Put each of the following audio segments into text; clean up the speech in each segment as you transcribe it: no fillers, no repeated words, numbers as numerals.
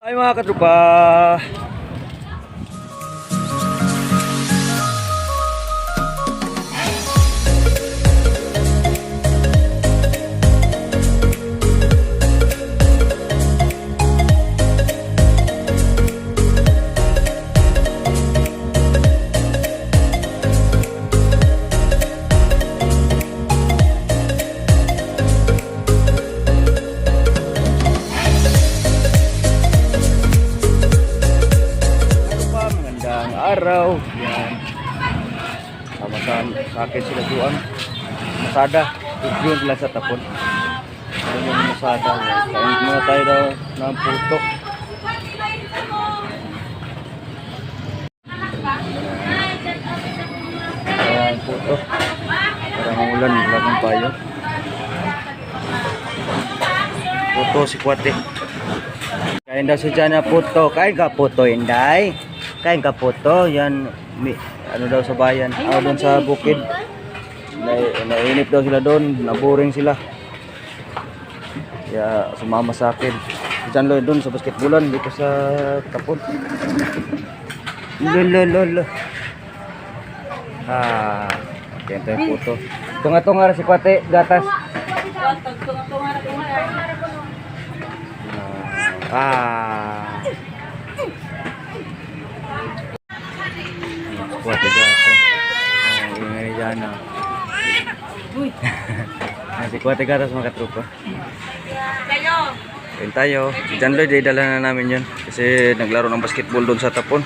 Ay mga katrupa, magandang araw. Yan. Sama-sama sa akin sila doon. Masada. Yun sila sa tapon. Ayun yung masada. Kain muna tayo daw ng puto. Ayan, puto. Parang ulan. Wala kang payo. Puto si Kwate. Kain daw si Jana puto. Kain ka puto, Inday. Kain ka puto. Yan, ano daw sa bayan. Doon sa bukid. Nainip daw sila doon. Naboring sila. Kaya sumama sa akin. Si Jan Lloyd doon sa basketballan. Dito sa tapon. Lululul. Kaya yung puto. Tunga-tunga si Kwate. Gatas. Kuwate gatas. Ingay dyan na. Si Kuwate gatas mga katrupa. Kain tayo. Si Jan Lloyd, dala na namin yun. Kasi naglaro ng basketball doon sa tapon.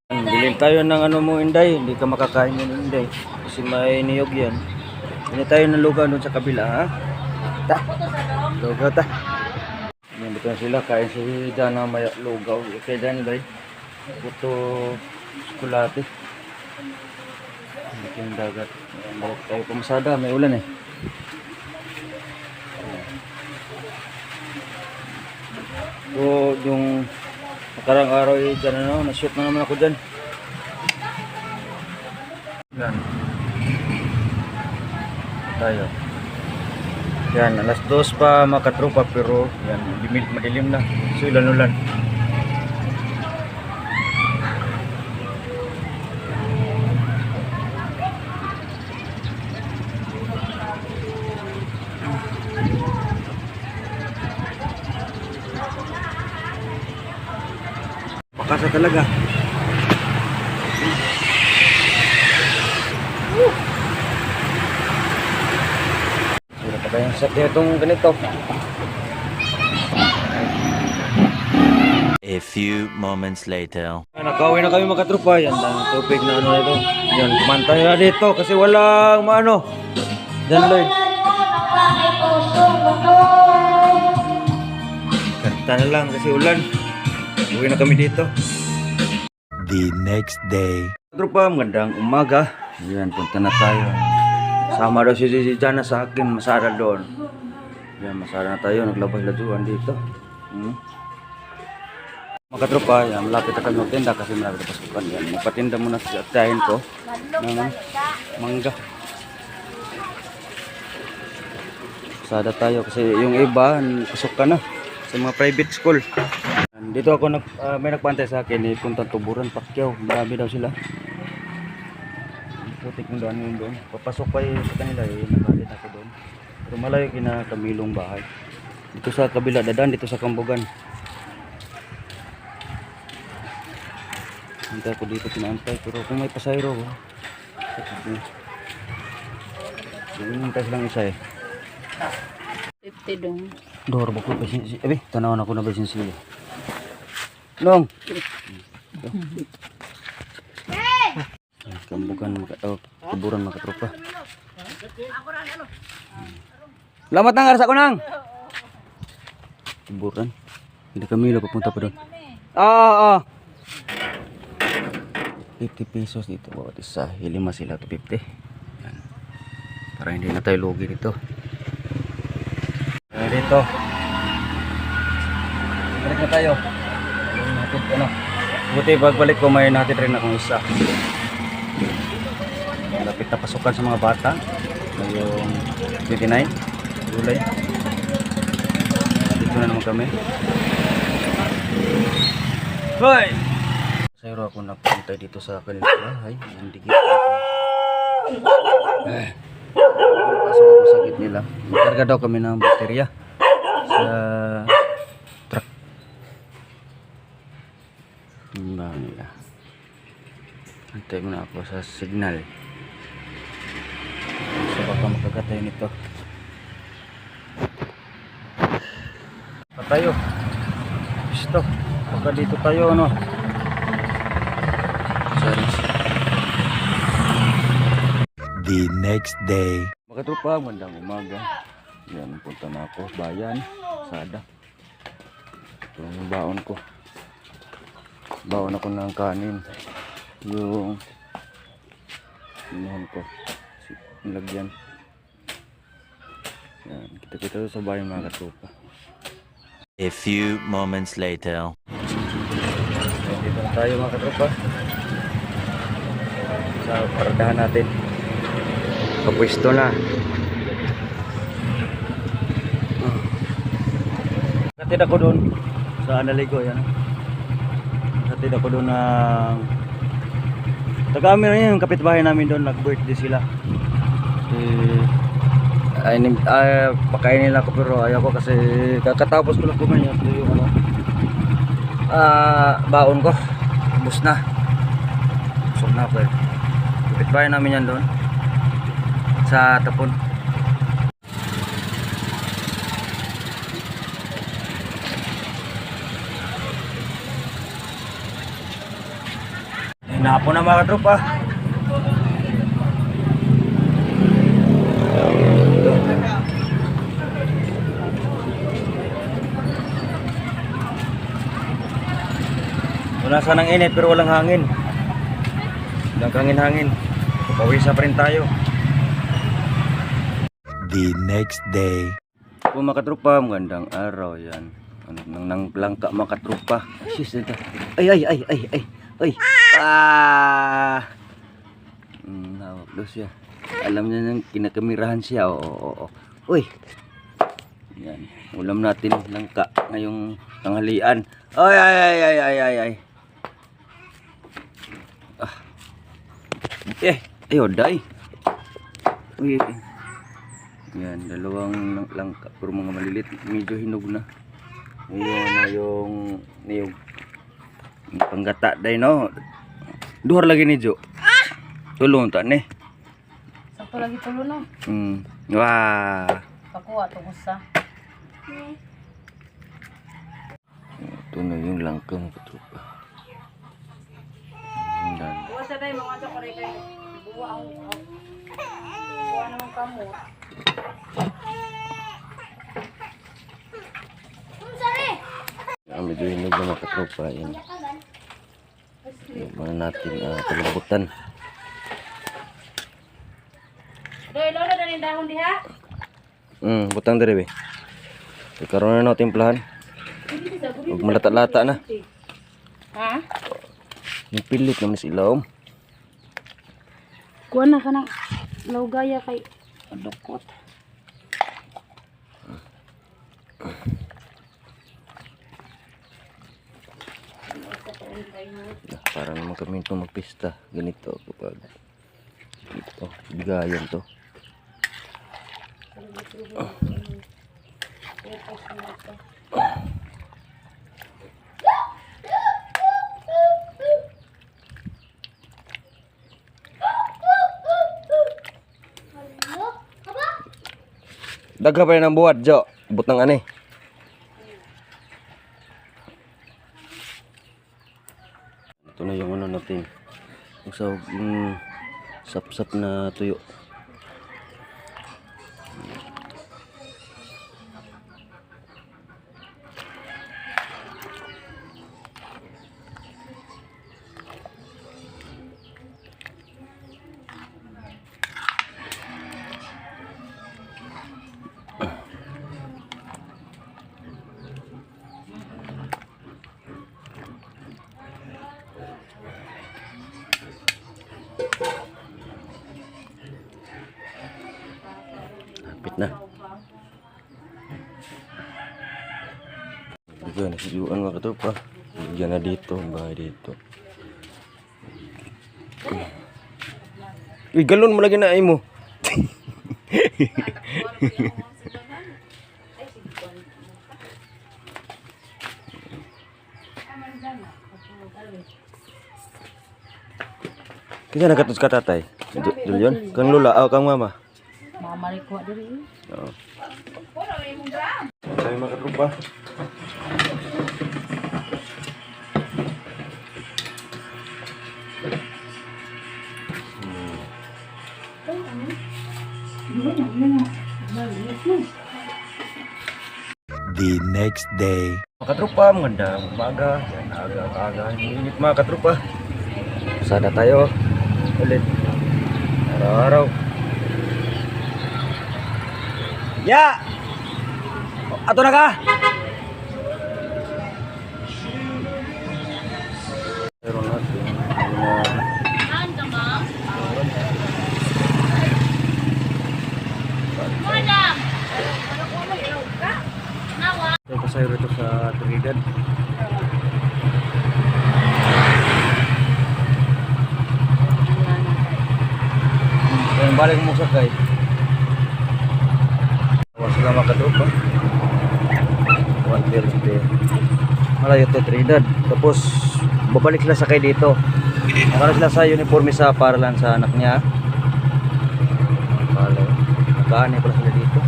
Bilhin tayo ng ano mo, Inday. Hindi ka makakain yun, Inday. Kasi may niyog yan. Bilhin tayo ng lugaw doon sa kabila, ha? Ta. Lugaw ta. Dito na sila, kain si Jana may lugaw. Kaya Jan Lloyd, puto kulate. Dito yung dagat. Balik tayo pumasada, may ulan eh. So, yung nakarang araw dyan, na-shoot na naman ako dyan. Yan. Tayo. Yan, alas 2 pa mga katrupa, pero yan, madilim na. So, ulan-ulan. Pakasa talaga. Sila pa kayong sakya itong ganito. A few moments later. Nakauwi na kami mga katrupa. Yan lang tubig na ano ito. Yan, kumantay na dito kasi walang maano. Jan Lloyd. Kanta na lang kasi ulan. Uwi na kami dito. The next day. Katrupa, magandang umaga. Yan, punta na tayo. Sama daw si Jana sa akin. Masara doon. Yan, masara na tayo. Naglabas-laduan dito. Mga katrupa, yan, malapit na kami magtinda kasi malapit na pasukan. Yan, magpatinda muna sa tahin ko ng mangga. Sada tayo kasi yung iba pasok ka na sa mga private school. Dito ako may nagpantay sa akin, puntang Tuburan, Pacquiao. Marami daw sila. Putik ng daan yun doon. Papasok pa sa kanila, nakalit ako doon. Pero malayo kina Camilong bahay. Dito sa kabila, dadaan dito sa Kambogan. Hintay ko dito pinaantay, pero kung may pasayro, hintay silang isa eh. 50 dong. Dor ba ko pasin si tanawan ako na basin sila. Long. Kambugan Tuburan mga tropa. Lamat nang aras ako nang. Tuburan. Hindi kami na papunta pa doon. 50 pesos dito bawat isa. Hilima sila to 50. Yan. Para hindi na tayo lugi dito. Dito. Balik na tayo. Hatid ano. Buti pagbalik ko may natin rin akong isa. Lapit na pasukan sa mga bata. Ngayong 29 July. Dito na naman kami. Hoy! Sayro ako napunta dito sa kanilang bahay. Hindi kita. Pasok ako sa gate nila. Magkarga daw kami ng baterya sa truck. Ang bahay nila. Antay muna ako sa signal. So baka makagatay nito. Patayo. Gusto. Baka dito tayo ano. Sorry. The next day. Mga tropa, magandang umaga. Yan, punta na ako. Bayan. Sada. Ito yung baon ko. Baon ako ng kanin. Yung inuhan ko. Nilagyan. Yan, kita-kita sa bayan mga tropa. A few moments later. Dito na tayo mga katropa sa paradahan natin. Kapwesto na. Katid ako doon sa Analigo yan. Katid ako doon ng taga-amin na yun, yung kapitbahay namin doon, nag-birthday sila. Pakain nila ako pero ayaw ko kasi kakatapos ko lang kumain ito yung ano, baon ko ubos na, busog na ako eh. Kapitbahay namin yan doon sa Tapon. Hinapon na mga tropa. Wala sanang init pero walang hangin. Walang hangin-hangin. Pawisa pa rin tayo. The next day. Po mga katropa, magandang araw yan. Ano nang langka mga katropa. Sis ito. Ay. Hawak daw siya. Alam niya nang kinakamirahan siya. Oo. Uy. Yan. Ulam natin langka ngayong tanghalian. Ay. Day. Uy. Yan, dalawang langka pero mga malilit, medyo hinog na. Ngayon na yung niyog. Yung panggata day no. Duhar lagi ni Jo. Tulong ta ni. Sakto lagi tulo no. Wah. Pakuha to usa. Ito na yung langka mo katropa. Dan. Buwa sa day mga to kare kay. Buwa ang buwa naman kamo. Medyo hinog na mga katropa yan. Mana natin palabutan. Doy lolo dalin dahon diha. Butang dire be. Karon na timplahan. Ug malata-lata na. Ha? Yung pilit naman sila Kuha na ka ng lawgaya kay adukot. Para naman kami ito magpista. Ganito kapag ito, bigayan to. Dagha pa rin ang buhat, Jo. Butang ani. Ito na yung ano natin. Yung sap-sap na tuyo. Lapit na. Ito na, siluan mga katropa. Yan na dito, bahay dito. Uy, galon mo lagi na ay mo. Kaya nagatos ka tatay. Julian, kang lula, kang mama. Mamari ko diri. Oo. Tayo mga katrupa. The next day. Mga katrupa, magandang umaga. Yan, aga-aga. Init mga katrupa. Sana tayo ulit. Araw-araw. Ya! Ato na ka! Meron natin. Yung pasayro ito sa Trinidad. Yung balik mo sakay. Awas sila makadopa. Malayo ito Trinidad. Tapos babalik sila sakay dito. Nakala sila sa uniforme sa paralan sa anak niya. Nakaanay pala sila dito.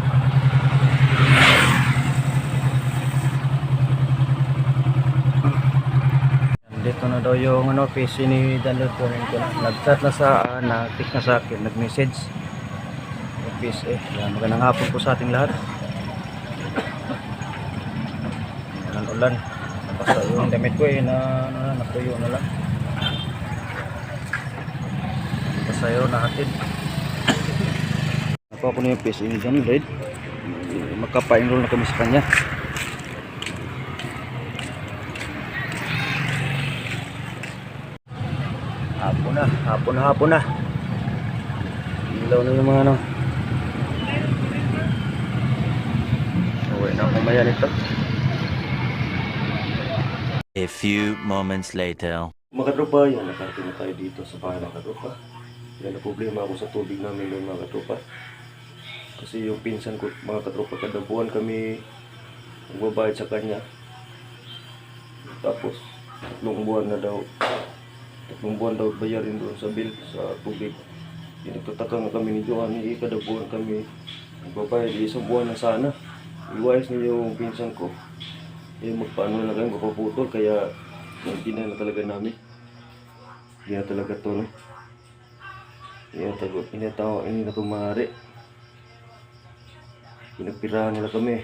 Dito na daw yung PC ni Daniel kunin ko na. Nag-chat na sa nag-text na sa akin, nag-message. PC yan, magandang hapon po sa ating lahat. Yan ulan. Basta yung damit ko natuyo na lang. Basta yun natin. Nakuha ko na yung PC ni Daniel. Magkapa-enroll na kami sa kanya. Hapon na. Ilaw na yung mga ano. Uwi na akong mayan ito. A few moments later. Mga katropa, yan, nakarating na tayo dito sa bahay ng katropa. Yan na problema ako sa tubig namin ng mga katropa. Kasi yung pinsan ko, mga katropa, kada buwan kami magbabayad sa kanya. Tapos, 3 buwan na daw. 3 buwan daw bayarin doon sa bill sa tubig. Nagtataka nga kami ni Johan, kada buwan kami magbabayad. 1 buwan na sana. Iwayos niyo yung pinsan ko. Magpaano na kami, mapaputol. Kaya hindi na talaga namin. Hindi na talaga ito, no? Hindi na kumari. Pinagpirahan nila kami.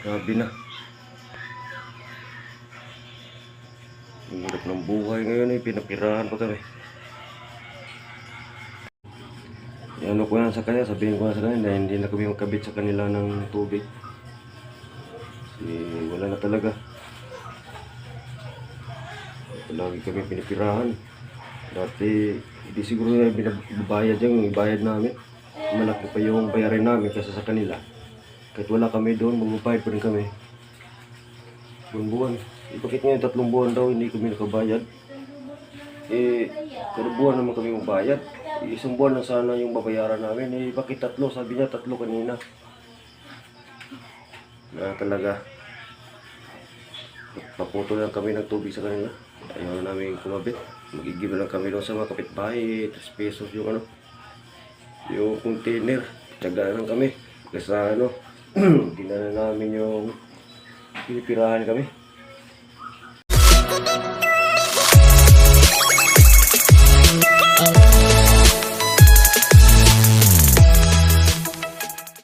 Grabe na. Ang hirap ng buhay ngayon, pinapirahan pa kami. Ano ko na sa kanya, sabihin ko na sa kanya na hindi na kami magkabit sa kanila ng tubig. Kasi wala na talaga. Lagi kami pinipirahan. Dati hindi siguro na binabayad yung ibayad namin. Malaki pa yung bayarin namin kaysa sa kanila. Kahit wala kami doon, magbabayad pa rin kami. Buwan-buwan. Bakit ngayon 3 buwan daw hindi kami nakabayad? Kada buwan naman kami magbayad. 1 buwan na sana yung babayaran namin. Bakit 3? Sabi niya 3 kanina. Na talaga. Paputol lang kami ng tubig sa kanila. Ayaw na namin kumabit. Mag-igiba lang kami doon sa mga kapitbahay. 3 pesos yung yung container. Tiyagaan lang kami. Kasi hindi na namin yung pinipirahan kami.